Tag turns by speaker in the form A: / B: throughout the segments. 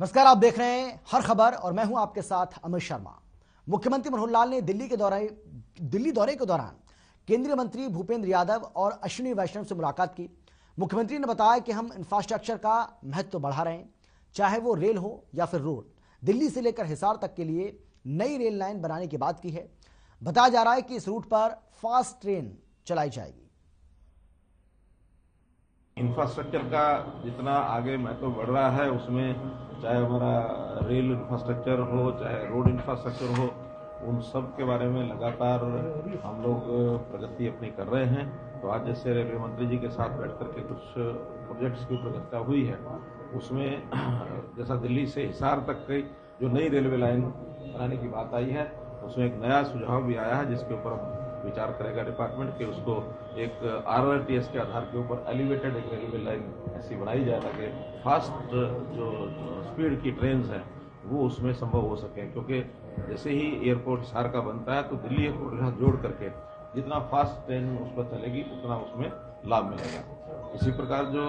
A: नमस्कार, आप देख रहे हैं हर खबर और मैं हूं आपके साथ अमित शर्मा। मुख्यमंत्री मनोहर लाल ने दिल्ली दौरे के दौरान केंद्रीय मंत्री भूपेंद्र यादव और अश्विनी वैष्णव से मुलाकात की। मुख्यमंत्री ने बताया कि हम इंफ्रास्ट्रक्चर का महत्व बढ़ा रहे हैं, चाहे वो रेल हो या फिर रोड। दिल्ली से लेकर हिसार तक के लिए नई रेल लाइन बनाने की बात की है। बताया जा रहा है कि इस रूट पर फास्ट ट्रेन चलाई जाएगी।
B: इंफ्रास्ट्रक्चर का जितना आगे महत्व बढ़ रहा है, उसमें चाहे हमारा रेल इंफ्रास्ट्रक्चर हो, चाहे रोड इंफ्रास्ट्रक्चर हो, उन सब के बारे में लगातार हम लोग प्रगति अपनी कर रहे हैं। तो आज जैसे रेलवे मंत्री जी के साथ बैठ करके कुछ प्रोजेक्ट्स की प्रगति हुई है, उसमें जैसा दिल्ली से हिसार तक की जो नई रेलवे लाइन बनाने की बात आई है, उसमें एक नया सुझाव भी आया है जिसके ऊपर विचार करेगा डिपार्टमेंट कि उसको एक RRTS के आधार के ऊपर एलिवेटेड एक रेलवे लाइन ऐसी बनाई जाए ताकि फास्ट जो स्पीड की ट्रेन्स हैं वो उसमें संभव हो सके। क्योंकि जैसे ही एयरपोर्ट हिसार का बनता है तो दिल्ली एयरपोर्ट के साथ जोड़ करके जितना फास्ट ट्रेन उस पर चलेगी उतना उसमें लाभ मिलेगा। इसी प्रकार जो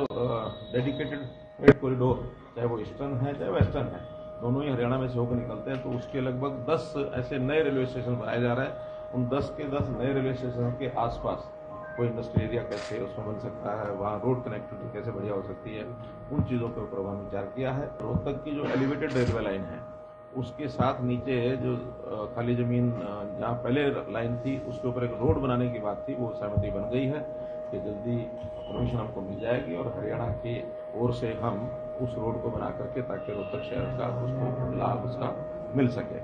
B: डेडिकेटेड फ्रेट कॉरिडोर, चाहे वो ईस्टर्न है चाहे वेस्टर्न है, दोनों ही हरियाणा में से होकर निकलते हैं, तो उसके लगभग 10 ऐसे नए रेलवे स्टेशन बनाए जा रहे हैं। उन 10 के 10 नए रेलवे स्टेशन के आसपास कोई इंडस्ट्रियल एरिया कैसे उसमें बन सकता है, वहाँ रोड कनेक्टिविटी कैसे बढ़िया हो सकती है, उन चीज़ों के ऊपर वहाँ विचार किया है। रोहतक की जो एलिवेटेड रेलवे लाइन है उसके साथ नीचे जो खाली जमीन जहाँ पहले लाइन थी उसके ऊपर एक रोड बनाने की बात थी, वो सहमति बन गई है कि जल्दी परमिशन हमको मिल जाएगी और हरियाणा की ओर से हम उस रोड को बना करके ताकि रोहतक शहर का उसको लाभ उसका मिल सके।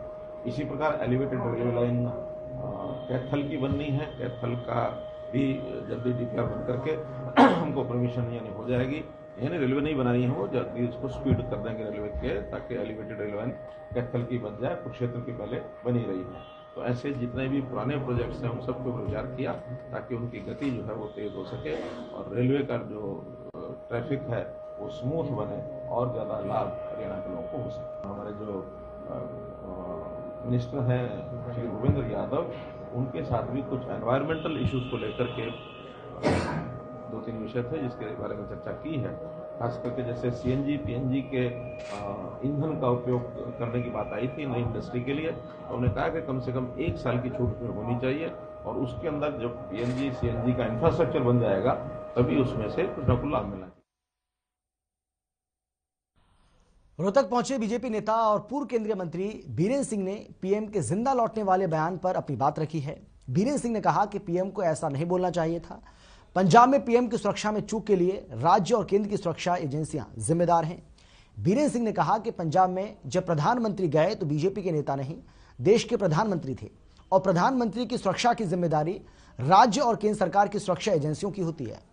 B: इसी प्रकार एलिवेटेड रेलवे लाइन कैथल की बननी है। कैथल का भी जल्दी DPR बन करके हमको परमिशन यानी हो जाएगी, यानी रेलवे नहीं बनानी है, वो जल्दी उसको स्पीड कर देंगे रेलवे के, ताकि एलिवेटेड रेलवे लाइन कैथल की बन जाए, कुरुक्षेत्र की पहले बनी रही है। तो ऐसे जितने भी पुराने प्रोजेक्ट्स हैं उन सबके ऊपर विचार किया ताकि उनकी गति जो है वो तेज हो सके और रेलवे का जो ट्रैफिक है वो स्मूथ बने और ज़्यादा लाभ हरियाणा के लोगों को हो सके। हमारे जो मिनिस्टर हैं श्री भूपेंद्र यादव, उनके साथ भी कुछ एनवायरमेंटल इश्यूज को लेकर के 2-3 विषय थे जिसके बारे में चर्चा की है। खास करके जैसे CNG PNG के ईंधन का उपयोग करने की बात आई थी नई इंडस्ट्री के लिए, तो उन्होंने कहा कि कम से कम 1 साल की छूट होनी चाहिए और उसके अंदर जब PNG CNG का इंफ्रास्ट्रक्चर बन जाएगा तभी उसमें से कुछ न कुछ लाभ मिलना चाहिए।
A: रोहतक पहुंचे बीजेपी नेता और पूर्व केंद्रीय मंत्री बीरेंद्र सिंह ने पीएम के जिंदा लौटने वाले बयान पर अपनी बात रखी है। बीरेंद्र सिंह ने कहा कि पीएम को ऐसा नहीं बोलना चाहिए था। पंजाब में पीएम की सुरक्षा में चूक के लिए राज्य और केंद्र की सुरक्षा एजेंसियां जिम्मेदार हैं। बीरेंद्र सिंह ने कहा कि पंजाब में जब प्रधानमंत्री गए तो बीजेपी के नेता नहीं, देश के प्रधानमंत्री थे और प्रधानमंत्री की सुरक्षा की जिम्मेदारी राज्य और केंद्र सरकार की सुरक्षा एजेंसियों की होती है।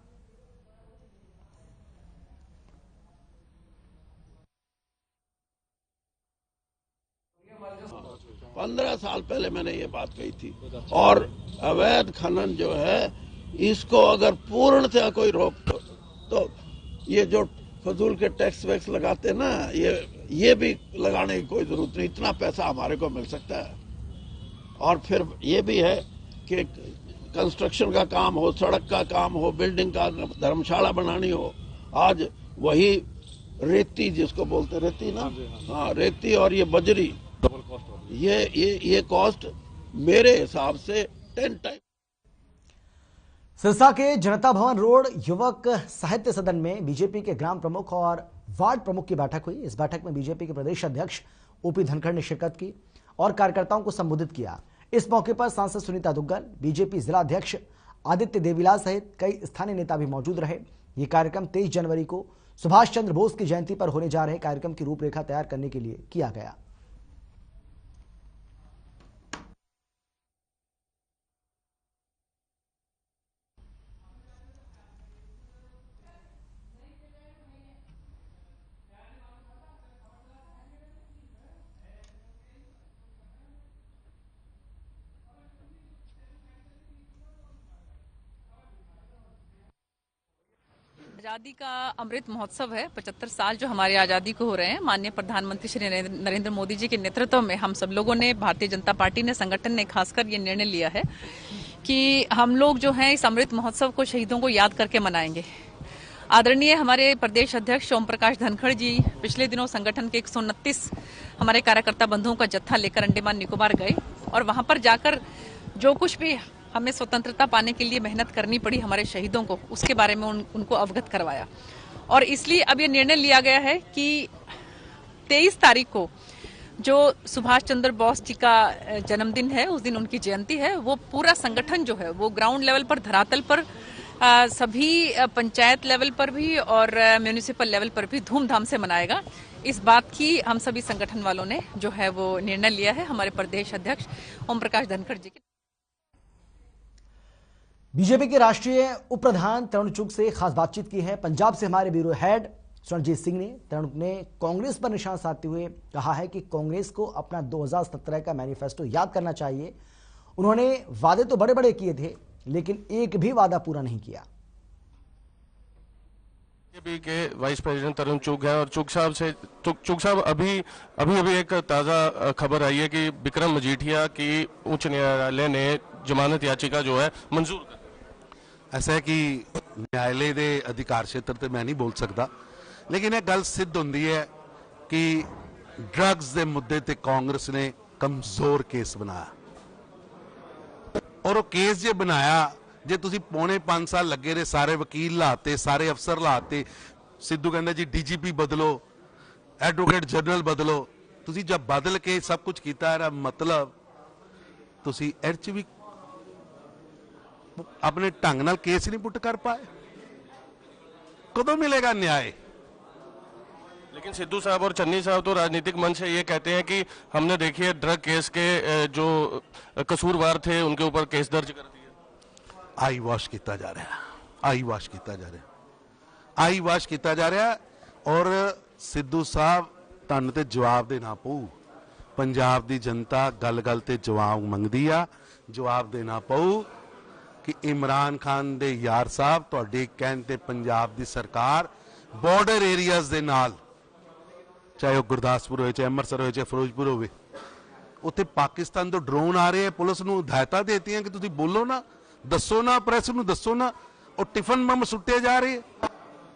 C: 15 साल पहले मैंने ये बात कही थी। और अवैध खनन जो है इसको अगर पूर्णतः कोई रोक तो ये जो फजूल के टैक्स वैक्स लगाते ना, ये भी लगाने की कोई जरूरत नहीं, इतना पैसा हमारे को मिल सकता है। और फिर ये भी है कि कंस्ट्रक्शन का काम हो, सड़क का काम हो, बिल्डिंग का, धर्मशाला बनानी हो, आज वही रेती जिसको बोलते रेती ना, हाँ रेती और ये बजरी, ये कॉस्ट मेरे हिसाब से 10 टाइम।
A: सिरसा के जनता भवन रोड युवक साहित्य सदन में बीजेपी के ग्राम प्रमुख और वार्ड प्रमुख की बैठक हुई। इस बैठक में बीजेपी के प्रदेश अध्यक्ष OP धनखड़ ने शिरकत की और कार्यकर्ताओं को संबोधित किया। इस मौके पर सांसद सुनीता दुग्गल, बीजेपी जिला अध्यक्ष आदित्य देवीलाल सहित कई स्थानीय नेता भी मौजूद रहे। ये कार्यक्रम 23 जनवरी को सुभाष चंद्र बोस की जयंती पर होने जा रहे कार्यक्रम की रूपरेखा तैयार करने के लिए किया गया।
D: आजादी का अमृत महोत्सव है। 75 साल जो हमारी आजादी को हो रहे हैं। माननीय प्रधानमंत्री श्री नरेंद्र मोदी जी के नेतृत्व में हम सब लोगों ने, भारतीय जनता पार्टी ने, संगठन ने खासकर ये निर्णय लिया है कि हम लोग जो है इस अमृत महोत्सव को शहीदों को याद करके मनाएंगे। आदरणीय हमारे प्रदेश अध्यक्ष ओम प्रकाश धनखड़ जी पिछले दिनों संगठन के 129 हमारे कार्यकर्ता बंधुओं का जत्था लेकर अंडमान निकोबार गए और वहां पर जाकर जो कुछ भी हमें स्वतंत्रता पाने के लिए मेहनत करनी पड़ी हमारे शहीदों को, उसके बारे में उनको अवगत करवाया। और इसलिए अब ये निर्णय लिया गया है कि 23 तारीख को जो सुभाष चंद्र बोस जी का जन्मदिन है, उस दिन उनकी जयंती है, वो पूरा संगठन जो है वो ग्राउंड लेवल पर, धरातल पर, सभी पंचायत लेवल पर भी और म्यूनिसिपल लेवल पर भी धूमधाम से मनाएगा। इस बात की हम सभी संगठन वालों ने जो है वो निर्णय लिया है हमारे प्रदेश अध्यक्ष ओम प्रकाश धनखड़ जी के।
A: बीजेपी के राष्ट्रीय उप प्रधान तरुण चुग से खास बातचीत की है। पंजाब से हमारे ब्यूरो हेड रणजीत सिंह ने तरुण ने कांग्रेस पर निशान साधते हुए कहा है कि कांग्रेस को अपना 2017 का मैनिफेस्टो याद करना चाहिए। उन्होंने वादे तो बड़े बड़े किए थे, लेकिन एक भी वादा पूरा नहीं किया।
E: बीजेपी के वाइस प्रेसिडेंट तरुण चुग है और चुग साहब अभी एक ताजा खबर आई है कि विक्रम मजीठिया की उच्च न्यायालय ने जमानत याचिका जो है मंजूर कर।
F: ऐसा है कि न्यायालय के अधिकार क्षेत्र ते मैं नहीं बोल सकता, लेकिन यह गल सिद्ध होंदी है कि ड्रग्स के मुद्दे ते कांग्रेस ने कमजोर केस बनाया और वो केस जे बनाया, जे तुसी पौने 5 साल लगे रहे, सारे वकील लाते, सारे अफसर लाते, सिद्धू कहंदा जी डीजीपी बदलो, एडवोकेट जनरल बदलो, तुसी जब बदल के सब कुछ किया है, मतलब तुसी एच भी अपने ढंग नाल केस नहीं पुट कर पाए। कदों मिलेगा न्याय?
E: लेकिन सिद्धू साहब और चन्नी साहब तो राजनीतिक मंच से ये कहते हैं कि हमने देखिए ड्रग केस के जो कसूरवार थे उनके ऊपर केस दर्ज कर दिया।
F: आई वॉश किया जा रहा है, आई वॉश किया जा रहा है, आई वॉश किया जा रहा है। और सिद्धू साहब तुहानूं ते जवाब देना पऊ। पंजाब दी जनता गल गल ते जवाब मंगदी आ, जवाब देना पऊ कि इमरान खान दे यार साहब तुहाडे कहण ते पंजाब दी सरकार बॉर्डर एरियाज दे नाल, चाहे वो गुरदासपुर हो, चाहे अमृतसर हो, चाहे फिरोजपुर हो, उत्थे पाकिस्तान तो ड्रोन आ रहे हैं, पुलिस नूं हिदायतां देतियां कि तुसीं बोलो ना, दसो ना, प्रेस नूं दसो ना, और टिफन बम सुट्टे जा रहे,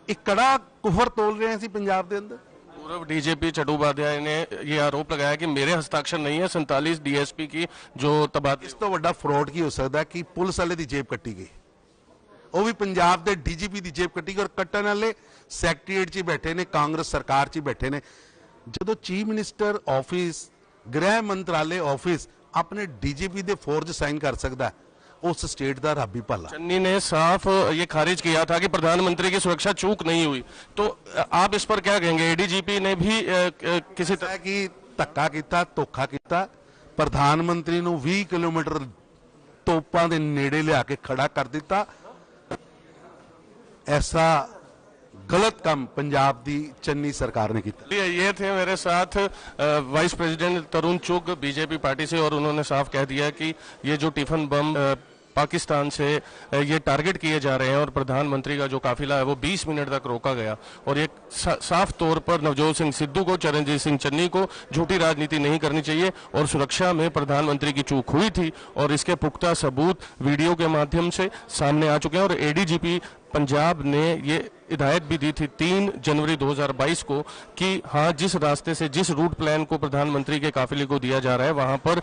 F: एक कड़ा कुफर तोल रहे हैं पंजाब के अंदर।
E: पूर्व डीजीपी चट्टोपाध्याय ने यह आरोप लगाया कि मेरे हस्ताक्षर नहीं है 47 डीएसपी की जो तबादला।
F: इस तो बड़ा फ्रॉड की हो सकता है कि पुलिस वाले की जेब कट्टी गई, वो भी पंजाब के डीजीपी की जेब कट्टी गई, और कट्टन वाले सैकटरीएट च बैठे ने, कांग्रेस सरकार च बैठे ने। जो चीफ मिनिस्टर ऑफिस, गृह मंत्रालय ऑफिस अपने डीजीपी दे फौज साइन कर सकता है, उस स्टेट का रब ही भला।
E: चन्नी ने साफ ये खारिज किया था कि प्रधानमंत्री की सुरक्षा चूक नहीं हुई, तो आप इस पर क्या कहेंगे? एडीजीपी ने भी किसी तरह
F: की धक्का किया, धोखा किया, प्रधानमंत्री नूं 20 किलोमीटर तोपां दे नेड़े लिया के खड़ा कर दिता। ऐसा गलत काम पंजाब दी चन्नी सरकार ने किया।
E: ये थे मेरे साथ वाइस प्रेसिडेंट तरुण चुग बीजेपी पार्टी से, और उन्होंने साफ कह दिया कि ये जो टिफन बम पाकिस्तान से ये टारगेट किए जा रहे हैं और प्रधानमंत्री का जो काफिला है वो 20 मिनट तक रोका गया, और एक साफ तौर पर नवजोत सिंह सिद्धू को, चरणजीत सिंह चन्नी को झूठी राजनीति नहीं करनी चाहिए, और सुरक्षा में प्रधानमंत्री की चूक हुई थी और इसके पुख्ता सबूत वीडियो के माध्यम से सामने आ चुके हैं। और एडीजीपी पंजाब ने ये हिदायत भी दी थी 3 जनवरी 2022 को कि हाँ, जिस रास्ते से, जिस रूट प्लान को प्रधानमंत्री के काफिले को दिया जा रहा है वहां पर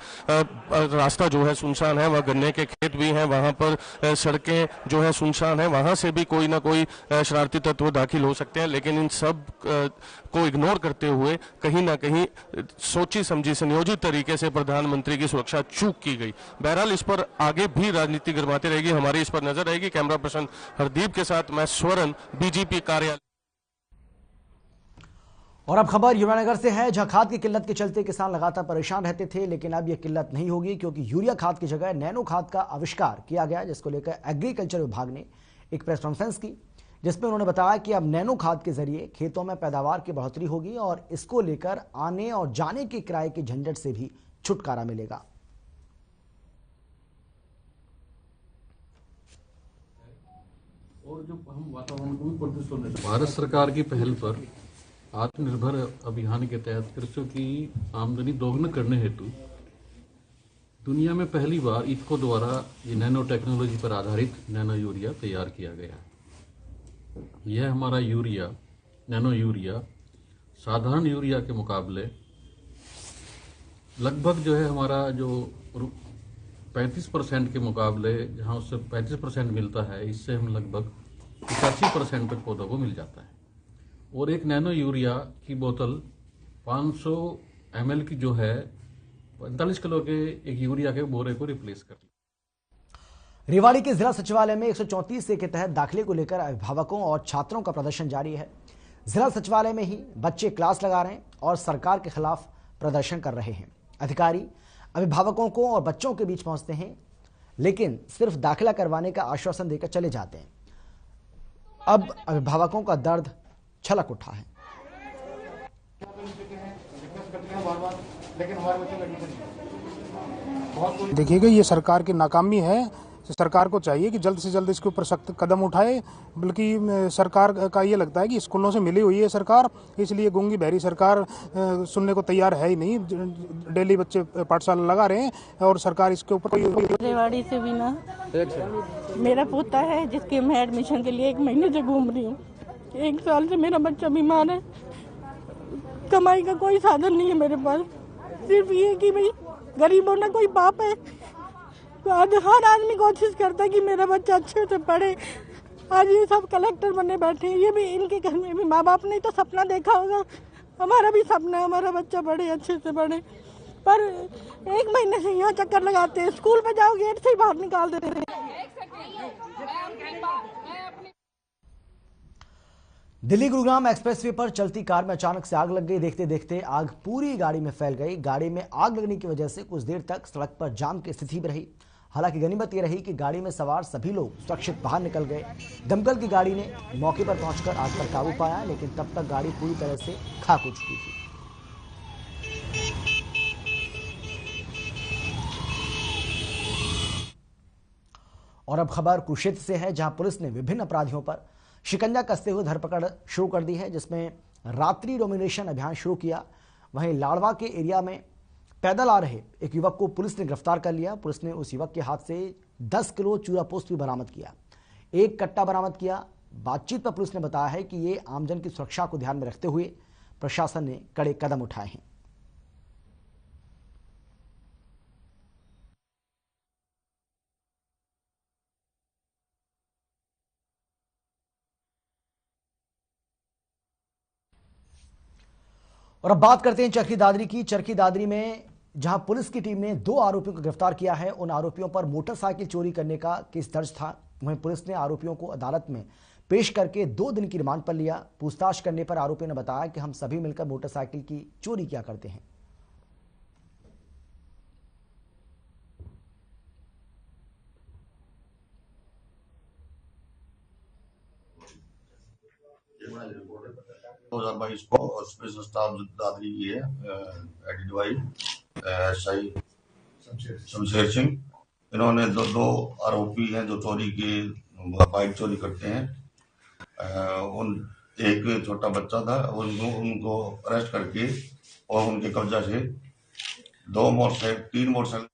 E: रास्ता जो है सुनसान है, वहाँ गन्ने के खेत भी हैं, वहां पर सड़कें जो है सुनसान है, वहां से भी कोई ना कोई शरारती तत्व दाखिल हो सकते हैं, लेकिन इन सब को इग्नोर करते हुए कहीं ना कहीं सोची समझी संयोजित तरीके से प्रधानमंत्री की सुरक्षा चूक की गई। बहरहाल इस पर आगे भी राजनीति गर्माती रहेगी, हमारी इस पर नजर रहेगी। कैमरा पर्सन हरदीप के साथ मैं स्वर्ण, बीजेपी कार्यालय।
A: और अब खबर यमुनानगर से है, जहां खाद की किल्लत के चलते किसान लगातार परेशान रहते थे, लेकिन अब यह किल्लत नहीं होगी क्योंकि यूरिया खाद की जगह नैनो खाद का आविष्कार किया गया, जिसको लेकर एग्रीकल्चर विभाग ने एक प्रेस कॉन्फ्रेंस की, जिसमें उन्होंने बताया कि अब नैनो खाद के जरिए खेतों में पैदावार की बढ़ोतरी होगी और इसको लेकर आने और जाने के किराए के झंझट से भी छुटकारा मिलेगा।
G: और जो हम वातावरण को भी प्रदूषित होने से, भारत सरकार की पहल पर आत्मनिर्भर अभियान के तहत कृषकों की आमदनी दोगुना करने हेतु दुनिया में पहली बार इफ्को द्वारा ये नैनो टेक्नोलॉजी पर आधारित नैनो यूरिया तैयार किया गया है। यह हमारा यूरिया, नैनो यूरिया, साधारण यूरिया के मुकाबले लगभग जो है हमारा जो 35% के मुकाबले, जहां उससे 35% मिलता है, इससे हम लगभग 85% तक पौधों को मिल जाता है। और एक नैनो यूरिया की बोतल 500 ml की जो है 45 किलो के एक यूरिया के बोरे को रिप्लेस करती है।
A: रेवाड़ी के जिला सचिवालय में 134 ए के तहत दाखिले को लेकर अभिभावकों और छात्रों का प्रदर्शन जारी है। जिला सचिवालय में ही बच्चे क्लास लगा रहे हैं और सरकार के खिलाफ प्रदर्शन कर रहे हैं। अधिकारी अभिभावकों को और बच्चों के बीच पहुंचते हैं, लेकिन सिर्फ दाखिला करवाने का आश्वासन देकर चले जाते हैं। अब अभिभावकों का दर्द छलक उठा है।
H: देखिएगा, ये सरकार की नाकामी है। सरकार को चाहिए कि जल्द से जल्द इसके ऊपर सख्त कदम उठाए। बल्कि सरकार का ये लगता है कि स्कूलों से मिली हुई है सरकार, इसलिए गूंगी बहरी सरकार सुनने को तैयार है ही नहीं। डेली बच्चे पाठशाला लगा रहे हैं और सरकार इसके ऊपर कोई।
I: रेवाड़ी से भी ना, मेरा पोता है जिसके मैं एडमिशन के लिए 1 महीने से घूम रही हूँ। 1 साल से मेरा बच्चा बीमार है। कमाई का कोई साधन नहीं है मेरे पास। सिर्फ ये कि भाई गरीब होना कोई पाप है। आज हर आदमी कोशिश करता है कि मेरा बच्चा अच्छे से पढ़े। आज ये सब कलेक्टर बने बैठे हैं, ये भी इनके घर में भी माँ बाप ने तो सपना देखा होगा। हमारा भी सपना है हमारा बच्चा पढ़े, अच्छे से पढ़े, पर 1 महीने से यहाँ चक्कर लगाते हैं। स्कूल में जाओ गेट से ही बाहर निकाल देते हैं।
A: दिल्ली गुरुग्राम एक्सप्रेसवे पर चलती कार में अचानक से आग लग गई। देखते देखते आग पूरी गाड़ी में फैल गई। गाड़ी में आग लगने की वजह से कुछ देर तक सड़क पर जाम की स्थिति भी रही। हालांकि गनीमत यह रही कि गाड़ी में सवार सभी लोग सुरक्षित बाहर निकल गए। दमकल की गाड़ी ने मौके पर पहुंचकर आग पर काबू पाया, लेकिन तब तक गाड़ी पूरी तरह से खाक हो चुकी थी। और अब खबर कुरुक्षेत्र से है, जहां पुलिस ने विभिन्न अपराधियों पर शिकंजा कसते हुए धरपकड़ शुरू कर दी है, जिसमें रात्रि डोमिनेशन अभियान शुरू किया। वहीं लाड़वा के एरिया में पैदल आ रहे एक युवक को पुलिस ने गिरफ्तार कर लिया। पुलिस ने उस युवक के हाथ से 10 किलो चूरा पोस्त भी बरामद किया, 1 कट्टा बरामद किया। बातचीत पर पुलिस ने बताया है कि ये आमजन की सुरक्षा को ध्यान में रखते हुए प्रशासन ने कड़े कदम उठाए हैं। और अब बात करते हैं चरखी दादरी की। चरखी दादरी में जहां पुलिस की टीम ने 2 आरोपियों को गिरफ्तार किया है। उन आरोपियों पर मोटरसाइकिल चोरी करने का केस दर्ज था। वहीं पुलिस ने आरोपियों को अदालत में पेश करके 2 दिन की रिमांड पर लिया। पूछताछ करने पर आरोपियों ने बताया कि हम सभी मिलकर मोटरसाइकिल की चोरी किया करते हैं।
J: को स्पेशल स्टाफ दादरी की है, added by SI Shamsher Singh. इन्होंने दो आरोपी हैं जो चोरी की बाइक चोरी करते हैं। उन एक छोटा बच्चा था, उनको अरेस्ट करके और उनके कब्जा से 3 मोटरसाइकिल।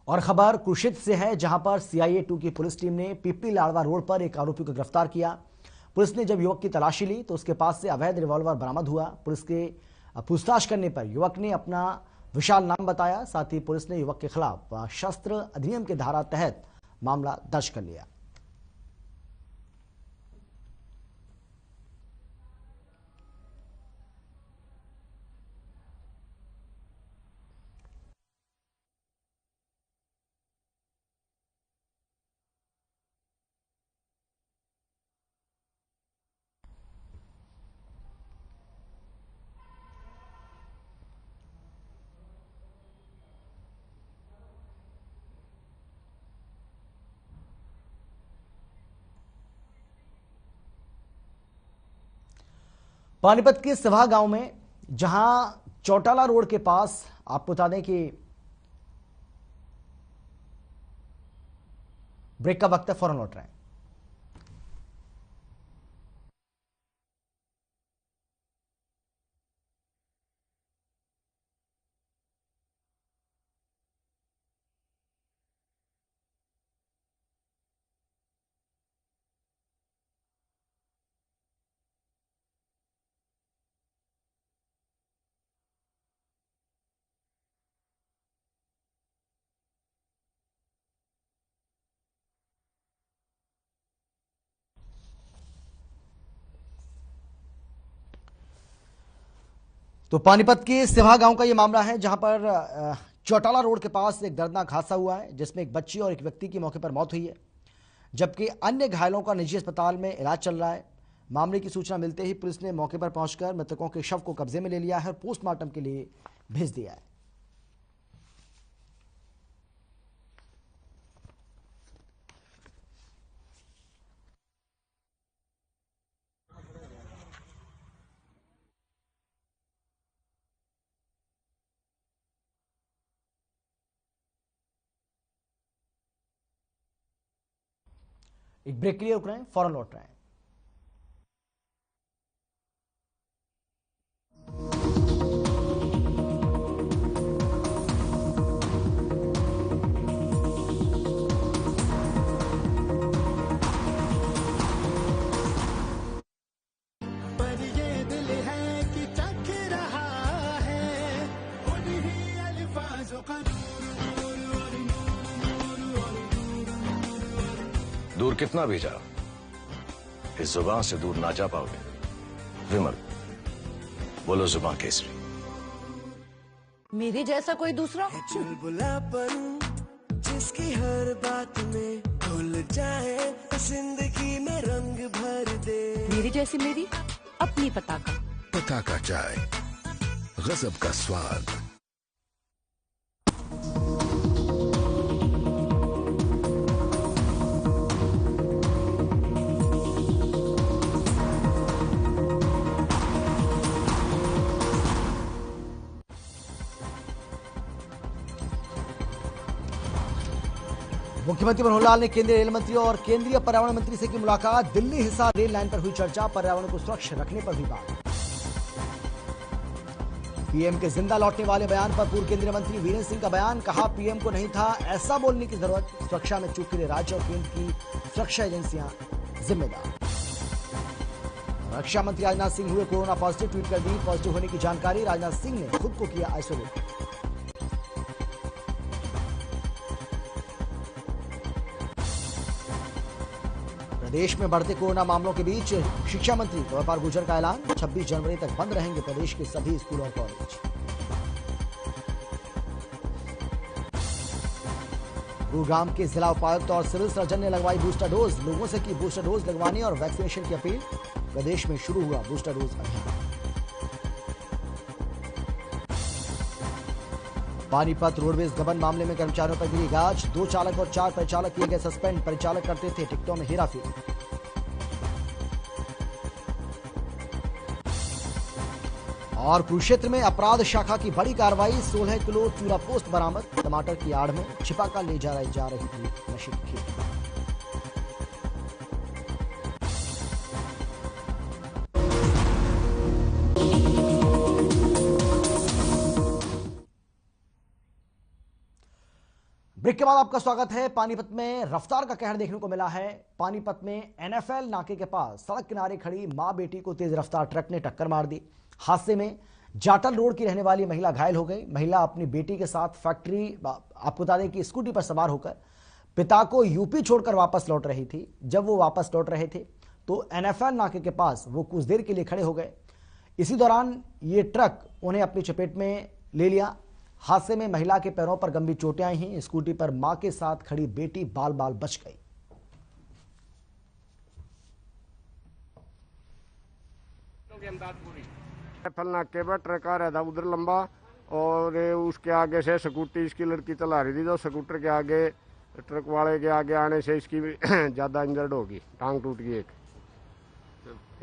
A: और खबर कुरुक्षेत्र से है, जहां पर CIA-2 की पुलिस टीम ने पिपली लाड़वा रोड पर एक आरोपी को गिरफ्तार किया। पुलिस ने जब युवक की तलाशी ली तो उसके पास से अवैध रिवॉल्वर बरामद हुआ। पुलिस के पूछताछ करने पर युवक ने अपना विशाल नाम बताया। साथ ही पुलिस ने युवक के खिलाफ शस्त्र अधिनियम की धारा तहत मामला दर्ज कर लिया। पानीपत के सभा गांव में, जहां चौटाला रोड के पास, आपको बता दें कि ब्रेक का वक्त है, फौरन लौट रहे हैं। तो पानीपत के सिवा गांव का ये मामला है, जहां पर चौटाला रोड के पास एक दर्दनाक हादसा हुआ है, जिसमें एक बच्ची और एक व्यक्ति की मौके पर मौत हुई है, जबकि अन्य घायलों का निजी अस्पताल में इलाज चल रहा है। मामले की सूचना मिलते ही पुलिस ने मौके पर पहुंचकर मृतकों के शव को कब्जे में ले लिया है और पोस्टमार्टम के लिए भेज दिया है। एक ब्रेक के लिए रुक रहे हैं, फौरन लौट रहे हैं।
K: दूर कितना भी जाओ, इस जुबान से दूर ना जा पाओगे। विमल, बोलो जुबान केसरी।
L: मेरे जैसा कोई दूसरा?
M: चुलबुलापन जिसकी हर बात में घुल जाए, जिंदगी में रंग भर दे।
L: मेरी जैसी मेरी अपनी पताका।
K: पताका चाय, गजब का स्वाद।
A: मुख्यमंत्री मनोहर लाल ने केंद्रीय रेल मंत्री और केंद्रीय पर्यावरण मंत्री से की मुलाकात। दिल्ली हिसार रेल लाइन पर हुई चर्चा, पर्यावरण को स्वच्छ रखने पर भी बात। पीएम के जिंदा लौटने वाले बयान पर पूर्व केंद्रीय मंत्री वीरेंद्र सिंह का बयान, कहा पीएम को नहीं था ऐसा बोलने की जरूरत, सुरक्षा में चूक के लिए राज्य और केंद्र की सुरक्षा एजेंसियां जिम्मेदार। रक्षा मंत्री राजनाथ सिंह हुए कोरोना पॉजिटिव, ट्वीट कर दी पॉजिटिव होने की जानकारी। राजनाथ सिंह ने खुद को किया आइसोलेट। देश में बढ़ते कोरोना मामलों के बीच शिक्षा मंत्री गोपाल गुर्जर का ऐलान, 26 जनवरी तक बंद रहेंगे प्रदेश के सभी स्कूल और कॉलेज। गुरुग्राम के जिला उपायुक्त और सिविल सर्जन ने लगवाई बूस्टर डोज, लोगों से की बूस्टर डोज लगवाने और वैक्सीनेशन की अपील। प्रदेश में शुरू हुआ बूस्टर डोज अभियान। पानीपत रोडवेज गबन मामले में कर्मचारियों पर गिरी गाज, 2 चालक और 4 परिचालक किए गए सस्पेंड। परिचालक करते थे टिकटों में हेराफेरी। और कुरुक्षेत्र में अपराध शाखा की बड़ी कार्रवाई, 16 किलो चूरा पोस्ट बरामद। टमाटर की आड़ में छिपाकर ले जा रही थी नशे की खेप। ब्रेक के बाद आपका स्वागत है। पानीपत में रफ्तार का कहर देखने को मिला है। पानीपत में एनएफएल नाके के पास सड़क किनारे खड़ी मां बेटी को तेज रफ्तार ट्रक ने टक्कर मार दी। हादसे में जाटल रोड की रहने वाली महिला घायल हो गई। महिला अपनी बेटी के साथ फैक्ट्री, आपको बता दें कि स्कूटी पर सवार होकर पिता को यूपी छोड़कर वापस लौट रही थी। जब वो वापस लौट रहे थे तो एनएफएल नाके के पास वो कुछ देर के लिए खड़े हो गए। इसी दौरान ये ट्रक उन्हें अपनी चपेट में ले लिया। हादसे में महिला के पैरों पर गंभीर चोटें आई हैं। स्कूटी पर मां के साथ खड़ी बेटी बाल बाल बच गई।
N: नाके पर ट्रक आ रहा था उधर लंबा, और उसके आगे से स्कूटी इसकी लड़की चला रही थी, तो स्कूटर के आगे ट्रक वाले के आगे आने से इसकी ज्यादा इंजर्ड होगी, टांग टूट गई एक।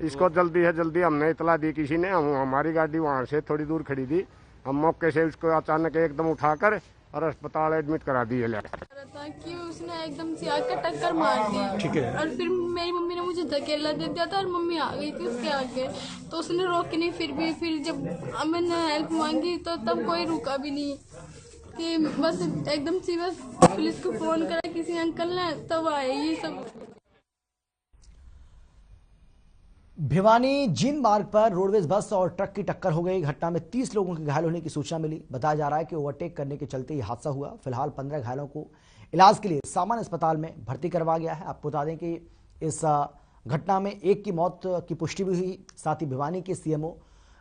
N: इसको जल्दी से जल्दी हमने इतला दी किसी ने, हमारी गाड़ी वहां से थोड़ी दूर खड़ी थी, हम मौके से उसको अचानक एकदम उठाकर और अस्पताल एडमिट करा दिए।
O: कि उसने एकदम से आकर टक्कर मार दी। ठीक है। और फिर मेरी मम्मी ने मुझे धकेला दे दिया था और मम्मी आ गई थी उसके आगे, तो उसने रोकी नहीं। फिर जब मैंने हेल्प मांगी तो तब कोई रुका भी नहीं, कि बस एकदम से बस पुलिस को फोन करा किसी अंकल ने, तब आए ये सब।
A: भिवानी जींद मार्ग पर रोडवेज बस और ट्रक की टक्कर हो गई। घटना में 30 लोगों के घायल होने की सूचना मिली। बताया जा रहा है कि ओवरटेक करने के चलते ही हादसा हुआ। फिलहाल 15 घायलों को इलाज के लिए सामान्य अस्पताल में भर्ती करवाया गया है। आपको बता दें कि इस घटना में एक की मौत की पुष्टि भी हुई। साथ ही भिवानी के सीएमओ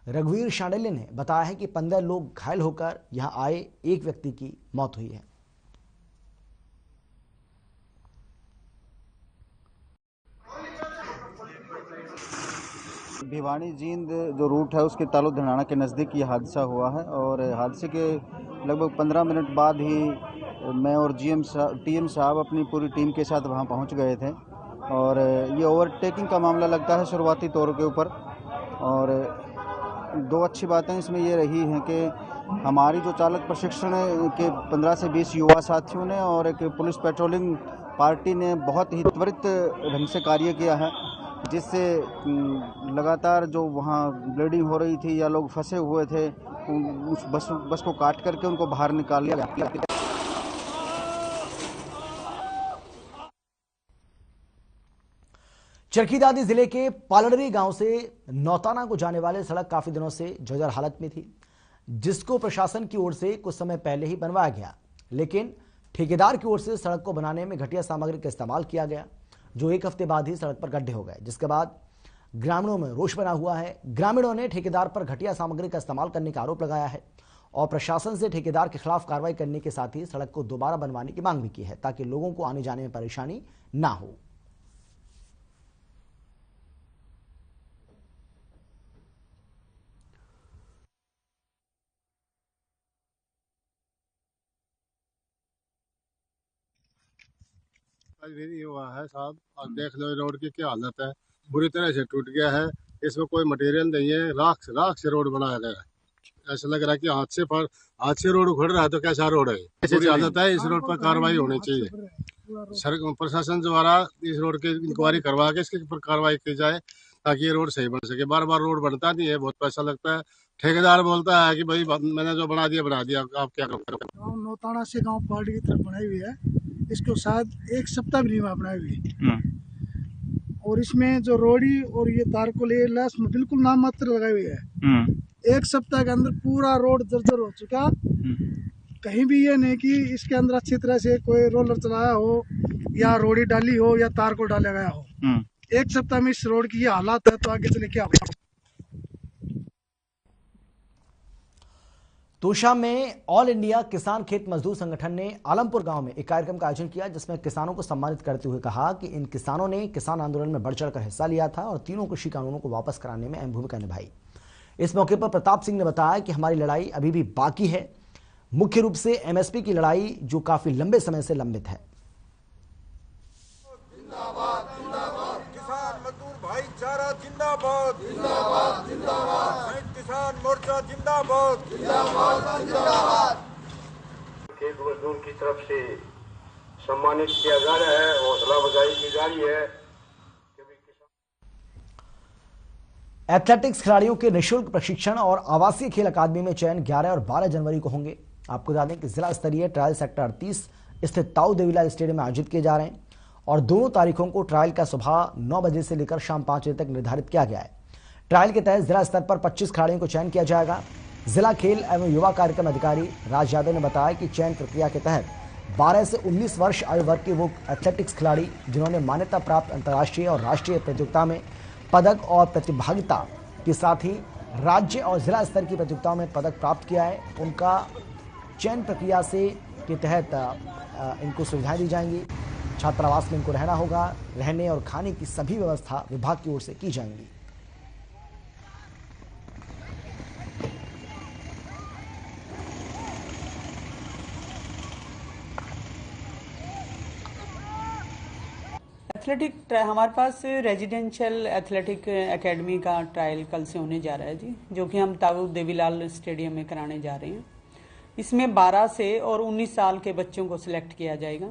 A: रघुवीर शांडिल्य ने बताया है कि 15 लोग घायल होकर यहां आए, एक व्यक्ति की मौत हुई है।
P: भिवानी जींद जो रूट है उसके तालु धनाना के नज़दीक ये हादसा हुआ है और हादसे के लगभग 15 मिनट बाद ही मैं और टीएम साहब अपनी पूरी टीम के साथ वहां पहुंच गए थे और ये ओवरटेकिंग का मामला लगता है शुरुआती तौर के ऊपर। और दो अच्छी बातें इसमें ये रही हैं कि हमारी जो चालक प्रशिक्षण के 15 से 20 युवा साथियों ने और एक पुलिस पेट्रोलिंग पार्टी ने बहुत ही त्वरित ढंग से कार्य किया है, जिससे लगातार जो वहाँ ब्लीडिंग हो रही थी या लोग फंसे हुए थे उस बस को काट करके उनको बाहर निकाल लिया गया।
A: चरखीदादी जिले के पालड़री गांव से नौताना को जाने वाले सड़क काफी दिनों से जर्जर हालत में थी, जिसको प्रशासन की ओर से कुछ समय पहले ही बनवाया गया, लेकिन ठेकेदार की ओर से सड़क को बनाने में घटिया सामग्री का इस्तेमाल किया गया, जो एक हफ्ते बाद ही सड़क पर गड्ढे हो गए, जिसके बाद ग्रामीणों में रोष बना हुआ है। ग्रामीणों ने ठेकेदार पर घटिया सामग्री का इस्तेमाल करने का आरोप लगाया है और प्रशासन से ठेकेदार के खिलाफ कार्रवाई करने के साथ ही सड़क को दोबारा बनवाने की मांग भी की है, ताकि लोगों को आने जाने में परेशानी ना हो।
Q: नहीं हुआ है साहब, और देख लो रोड की क्या हालत है, बुरी तरह से टूट गया है, इसमें कोई मटेरियल नहीं है, राख से रोड बनाया गया है। ऐसा लग रहा है कि हाथ से रोड उखड़ रहा है, तो कैसा रोड है, ऐसी हालत है। इस रोड पर कार्रवाई होनी चाहिए, प्रशासन द्वारा इस रोड की इंक्वायरी करवा के इसके पर कार्रवाई की जाए, ताकि ये रोड सही बन सके। बार बार रोड बनता नहीं है, बहुत पैसा लगता है, ठेकेदार बोलता है कि भाई मैंने जो बना दिया, आप क्या करो।
R: नौताना से गाँव पार्टी की तरफ बनाई हुई है, इसको शायद एक सप्ताह भी नहीं बनाई हुई, और इसमें जो रोड़ी और ये तार को ले लैस बिल्कुल नाम मात्र लगाई हुई है। एक सप्ताह के अंदर पूरा रोड जर्जर हो चुका, कहीं भी ये नहीं कि इसके अंदर अच्छी तरह से कोई रोलर चलाया हो या रोड़ी डाली हो या तार को डाला गया हो। एक सप्ताह में इस रोड की ये हालात है, तो आगे चले क्या होगा।
A: तोशा में ऑल इंडिया किसान खेत मजदूर संगठन ने आलमपुर गांव में एक कार्यक्रम का आयोजन किया, जिसमें किसानों को सम्मानित करते हुए कहा कि इन किसानों ने किसान आंदोलन में बढ़ चढ़कर हिस्सा लिया था और तीनों कृषि कानूनों को वापस कराने में अहम भूमिका निभाई। इस मौके पर प्रताप सिंह ने बताया कि हमारी लड़ाई अभी भी बाकी है, मुख्य रूप से एमएसपी की लड़ाई, जो काफी लंबे समय से लंबित है।
S: किसान मजदूर भाईचारा जिंदाबाद, जिंदाबाद, जिंदाबाद, किसान मोर्चा जिंदाबाद, जिंदाबाद, जिंदाबाद।
N: खेत मजदूर की तरफ से सम्मानित किया जा रहा है, हौसला अफजाई की जा रही है।
A: एथलेटिक्स खिलाड़ियों के निःशुल्क प्रशिक्षण और आवासीय खेल अकादमी में चयन 11 और 12 जनवरी को होंगे। आपको बता दें कि जिला स्तरीय ट्रायल सेक्टर 38 स्थित ताऊ देवीलाल स्टेडियम में आयोजित किए जा रहे हैं और दोनों तारीखों को ट्रायल का सुबह 9 बजे से लेकर शाम 5 बजे तक निर्धारित किया गया है। ट्रायल के तहत जिला स्तर पर 25 खिलाड़ियों को चयन किया जाएगा। जिला खेल एवं युवा कार्यक्रम अधिकारी राज यादव ने बताया कि चयन प्रक्रिया के तहत 12 से 19 वर्ष आयु वर्ग के वो एथलेटिक्स खिलाड़ी जिन्होंने मान्यता प्राप्त अंतर्राष्ट्रीय और राष्ट्रीय प्रतियोगिता में पदक और प्रतिभागिता के साथ ही राज्य और जिला स्तर की प्रतियोगिताओं में पदक प्राप्त किया है, उनका चयन प्रक्रिया से के तहत इनको सुविधाएं दी जाएंगी। छात्रावास में इनको रहना होगा, रहने और खाने की सभी व्यवस्था विभाग की ओर से की जाएंगी।
T: एथलेटिक हमारे पास रेजिडेंशियल एथलेटिक एकेडमी का ट्रायल कल से होने जा रहा है जी, जो कि हम ताऊ देवीलाल स्टेडियम में कराने जा रहे हैं। इसमें 12 से और 19 साल के बच्चों को सिलेक्ट किया जाएगा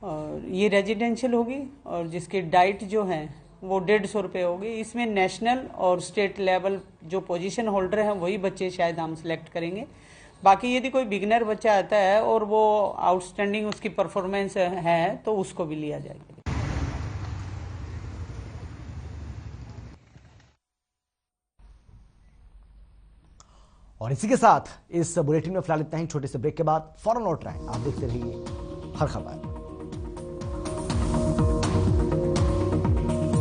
T: और ये रेजिडेंशियल होगी और जिसकी डाइट जो है वो 150 रुपये होगी। इसमें नेशनल और स्टेट लेवल जो पोजीशन होल्डर हैं वही बच्चे शायद हम सिलेक्ट करेंगे। बाकी यदि कोई बिगिनर बच्चा आता है और वो आउटस्टैंडिंग उसकी परफॉर्मेंस है तो उसको भी लिया जाएगा।
A: और इसी के साथ इस बुलेटिन में फिलहाल इतना ही। छोटे से ब्रेक के बाद फौरन लौट रहे हैं, आप देखते रहिए हर खबर।